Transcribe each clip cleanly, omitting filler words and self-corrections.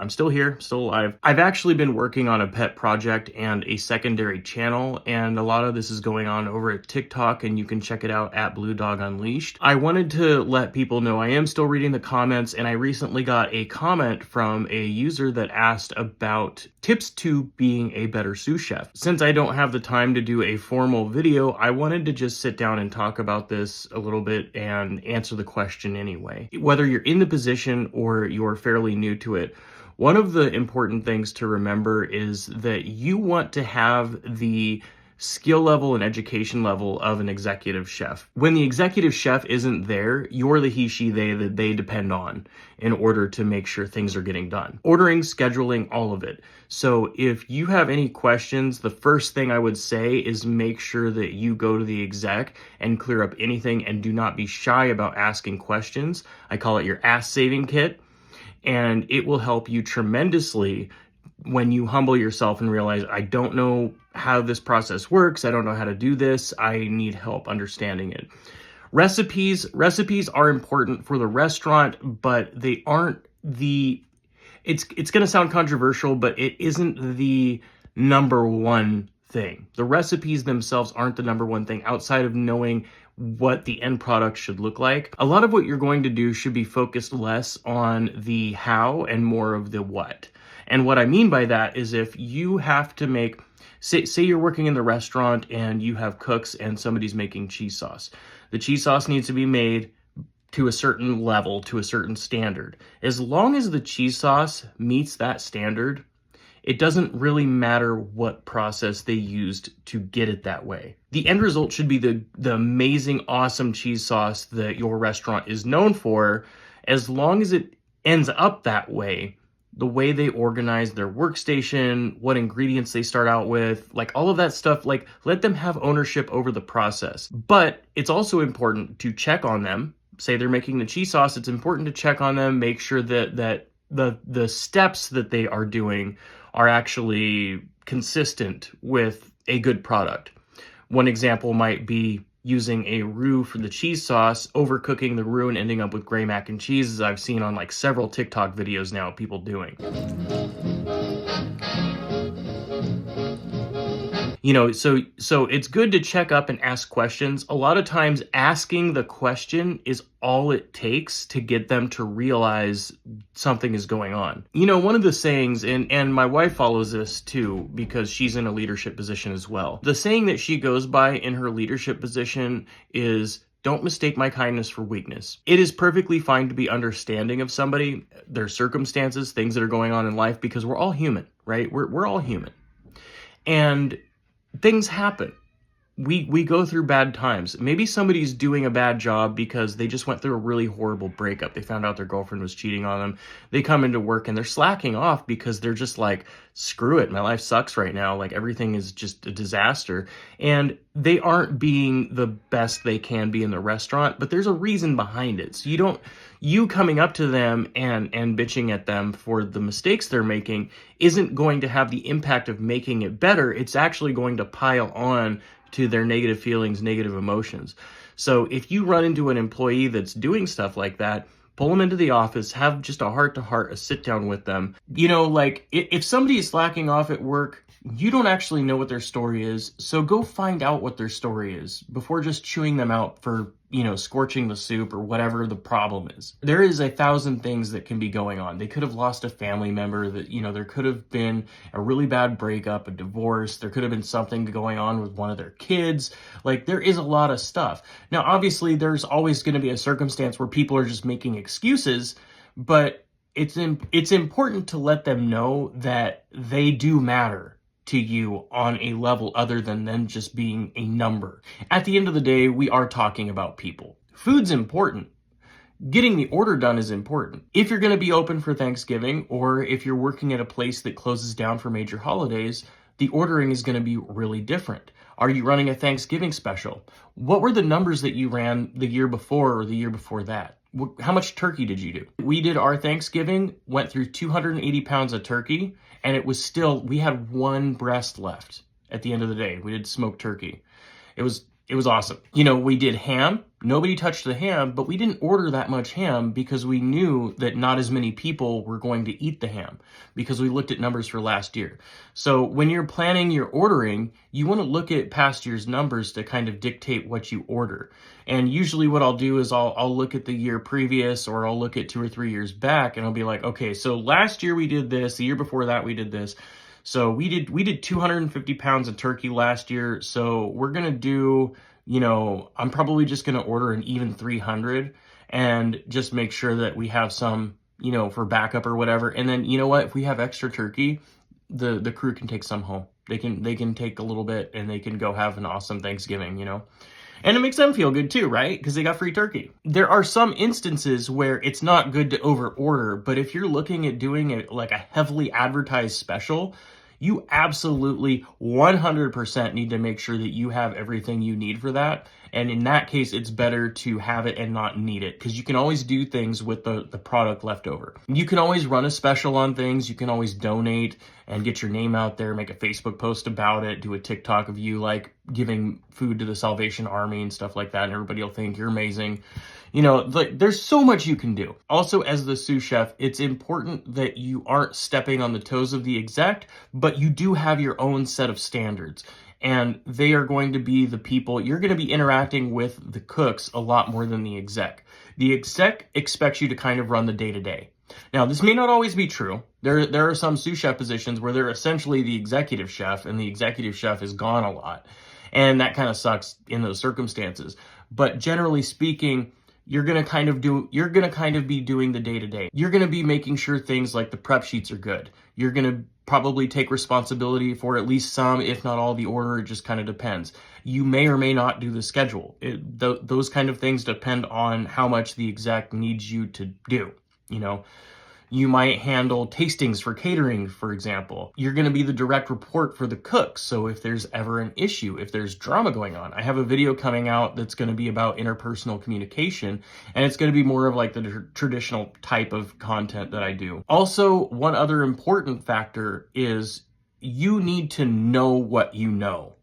I'm still here, still alive. I've actually been working on a pet project and a secondary channel, and a lot of this is going on over at TikTok, and you can check it out at Blue Dog Unleashed. I wanted to let people know I am still reading the comments, and I recently got a comment from a user that asked about tips to being a better sous chef. Since I don't have the time to do a formal video, I wanted to just sit down and talk about this a little bit and answer the question anyway. Whether you're in the position or you're fairly new to it, one of the important things to remember is that you want to have the skill level and education level of an executive chef. When the executive chef isn't there, you're the he, she, they that they depend on in order to make sure things are getting done. Ordering, scheduling, all of it. So if you have any questions, the first thing I would say is make sure that you go to the exec and clear up anything, and do not be shy about asking questions. I call it your ass saving kit. And it will help you tremendously when you humble yourself and realize, I don't know how this process works. I don't know how to do this. I need help understanding it. Recipes are important for the restaurant, but they aren't it's going to sound controversial, but it isn't the number one thing. The recipes themselves aren't the number one thing outside of knowing what the end product should look like. A lot of what you're going to do should be focused less on the how and more of the what. And what I mean by that is, if you have to make, say you're working in the restaurant and you have cooks and somebody's making cheese sauce. The cheese sauce needs to be made to a certain level, to a certain standard. As long as the cheese sauce meets that standard, it doesn't really matter what process they used to get it that way. The end result should be the amazing, awesome cheese sauce that your restaurant is known for. As long as it ends up that way, the way they organize their workstation, what ingredients they start out with, like all of that stuff, like let them have ownership over the process. But it's also important to check on them. Say they're making the cheese sauce, it's important to check on them, make sure that the steps that they are doing are actually consistent with a good product. One example might be using a roux for the cheese sauce, overcooking the roux and ending up with gray mac and cheese, as I've seen on like several TikTok videos now of people doing. You know, so it's good to check up and ask questions. A lot of times asking the question is all it takes to get them to realize something is going on. You know, one of the sayings, and my wife follows this too because she's in a leadership position as well. The saying that she goes by in her leadership position is, don't mistake my kindness for weakness. It is perfectly fine to be understanding of somebody, their circumstances, things that are going on in life, because we're all human, right? We're all human. And things happen. We go through bad times. Maybe somebody's doing a bad job because they just went through a really horrible breakup. They found out their girlfriend was cheating on them. They come into work and they're slacking off because they're just like, screw it, my life sucks right now. Like everything is just a disaster. And they aren't being the best they can be in the restaurant, but there's a reason behind it. So you coming up to them and bitching at them for the mistakes they're making isn't going to have the impact of making it better. It's actually going to pile on to their negative feelings, negative emotions. So if you run into an employee that's doing stuff like that, pull them into the office, have just a heart-to-heart, a sit-down with them. You know, like if somebody is slacking off at work, you don't actually know what their story is, so go find out what their story is before just chewing them out for, you know, scorching the soup or whatever the problem is. There is 1,000 things that can be going on. They could have lost a family member, that, you know, there could have been a really bad breakup, a divorce, there could have been something going on with one of their kids. Like, there is a lot of stuff. Now, obviously, there's always going to be a circumstance where people are just making excuses, but it's important to let them know that they do matter to you on a level other than them just being a number. At the end of the day, we are talking about people. Food's important. Getting the order done is important. If you're going to be open for Thanksgiving, or if you're working at a place that closes down for major holidays, the ordering is going to be really different. Are you running a Thanksgiving special? What were the numbers that you ran the year before or the year before that? How much turkey did you do? We did our Thanksgiving, went through 280 pounds of turkey, and it was still, we had one breast left at the end of the day. We did smoked turkey. It was It was awesome. You know, we did ham. Nobody touched the ham, but we didn't order that much ham because we knew that not as many people were going to eat the ham because we looked at numbers for last year. So when you're planning your ordering, you want to look at past year's numbers to kind of dictate what you order. And usually what I'll do is I'll look at the year previous, or I'll look at 2 or 3 years back, and I'll be like, okay, so last year we did this, the year before that we did this. So we did 250 pounds of turkey last year. So we're going to do, you know, I'm probably just going to order an even 300 and just make sure that we have some, you know, for backup or whatever. And then, you know what, if we have extra turkey, the crew can take some home. They can take a little bit and they can go have an awesome Thanksgiving, you know. And it makes them feel good too, right? Because they got free turkey. There are some instances where it's not good to over order, but if you're looking at doing it like a heavily advertised special, you absolutely 100% need to make sure that you have everything you need for that. And in that case, it's better to have it and not need it, because you can always do things with the product left over. You can always run a special on things. You can always donate and get your name out there, make a Facebook post about it, do a TikTok of you like giving food to the Salvation Army and stuff like that, and everybody will think you're amazing. You know, like, there's so much you can do. Also, as the sous chef, it's important that you aren't stepping on the toes of the exec, but you do have your own set of standards. And they are going to be the people, you're going to be interacting with the cooks a lot more than the exec. The exec expects you to kind of run the day-to-day. Now, this may not always be true. There are some sous chef positions where they're essentially the executive chef, and the executive chef is gone a lot. And that kind of sucks in those circumstances. But generally speaking, you're going to kind of be doing the day-to-day. You're going to be making sure things like the prep sheets are good. You're going to probably take responsibility for at least some, if not all, the order. It just kind of depends. You may or may not do the schedule. Those kind of things depend on how much the exec needs you to do, you know. You might handle tastings for catering, for example. You're going to be the direct report for the cooks. So if there's ever an issue, if there's drama going on, I have a video coming out that's going to be about interpersonal communication, and it's going to be more of like the traditional type of content that I do. Also, one other important factor is you need to know what you know.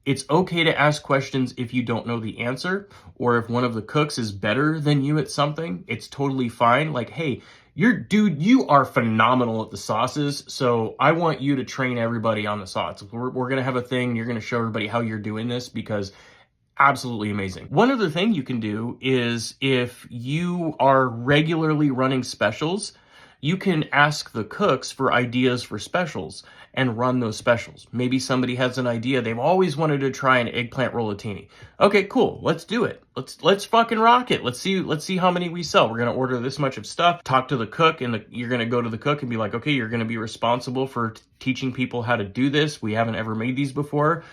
It's okay to ask questions if you don't know the answer, or if one of the cooks is better than you at something. It's totally fine. Like, hey, you are phenomenal at the sauces, so I want you to train everybody on the sauce. We're going to have a thing, and you're going to show everybody how you're doing this, because absolutely amazing. One other thing you can do is, if you are regularly running specials, you can ask the cooks for ideas for specials and run those specials. Maybe somebody has an idea. They've always wanted to try an eggplant rollatini. Okay, cool. Let's do it. Let's fucking rock it. Let's see how many we sell. We're going to order this much of stuff. Talk to the cook, and you're going to go to the cook and be like, okay, you're going to be responsible for teaching people how to do this. We haven't ever made these before.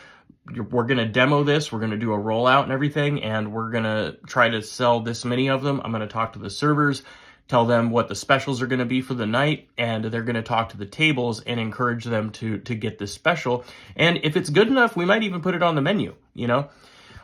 We're going to demo this. We're going to do a rollout and everything, and we're going to try to sell this many of them. I'm going to talk to the servers, tell them what the specials are going to be for the night, and they're going to talk to the tables and encourage them to get this special. And if it's good enough, we might even put it on the menu, you know?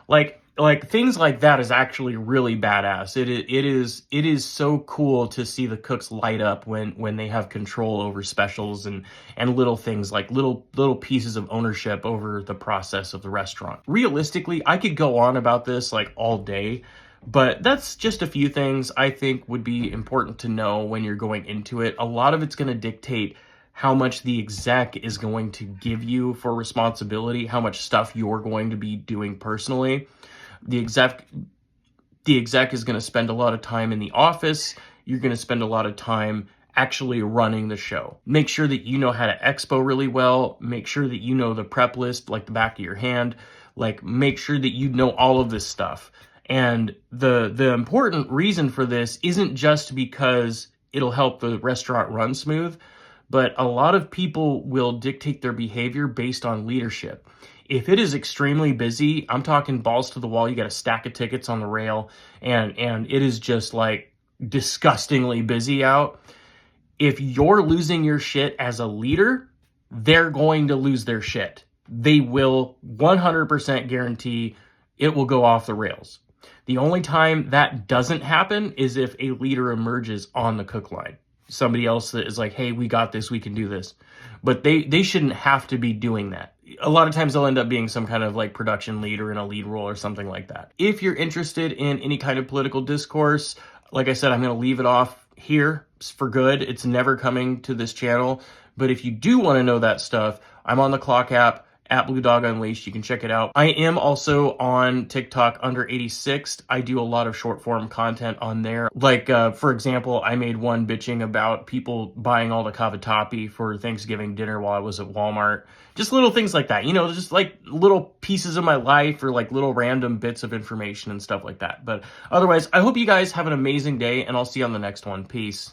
Like things like that is actually really badass. It is so cool to see the cooks light up when they have control over specials and little things, like little pieces of ownership over the process of the restaurant. Realistically, I could go on about this like all day, but that's just a few things I think would be important to know when you're going into it. A lot of it's going to dictate how much the exec is going to give you for responsibility, how much stuff you're going to be doing personally. The exec is going to spend a lot of time in the office. You're going to spend a lot of time actually running the show. Make sure that you know how to expo really well. Make sure that you know the prep list like the back of your hand. Like, make sure that you know all of this stuff. And the important reason for this isn't just because it'll help the restaurant run smooth, but a lot of people will dictate their behavior based on leadership. If it is extremely busy, I'm talking balls to the wall, you got a stack of tickets on the rail, and it is just like disgustingly busy out. If you're losing your shit as a leader, they're going to lose their shit. They will 100% guarantee it will go off the rails. The only time that doesn't happen is if a leader emerges on the cook line. somebody else that is like, hey, we got this, we can do this. But they shouldn't have to be doing that. A lot of times they'll end up being some kind of like production lead or in a lead role or something like that. If you're interested in any kind of political discourse, like I said, I'm going to leave it off here for good. It's never coming to this channel. But if you do want to know that stuff, I'm on the Clock app at Blue Dog Unleashed. You can check it out. I am also on TikTok under 86. I do a lot of short form content on there. Like, for example, I made one bitching about people buying all the cavatappi for Thanksgiving dinner while I was at Walmart. Just little things like that, you know, just like little pieces of my life or like little random bits of information and stuff like that. But otherwise, I hope you guys have an amazing day, and I'll see you on the next one. Peace.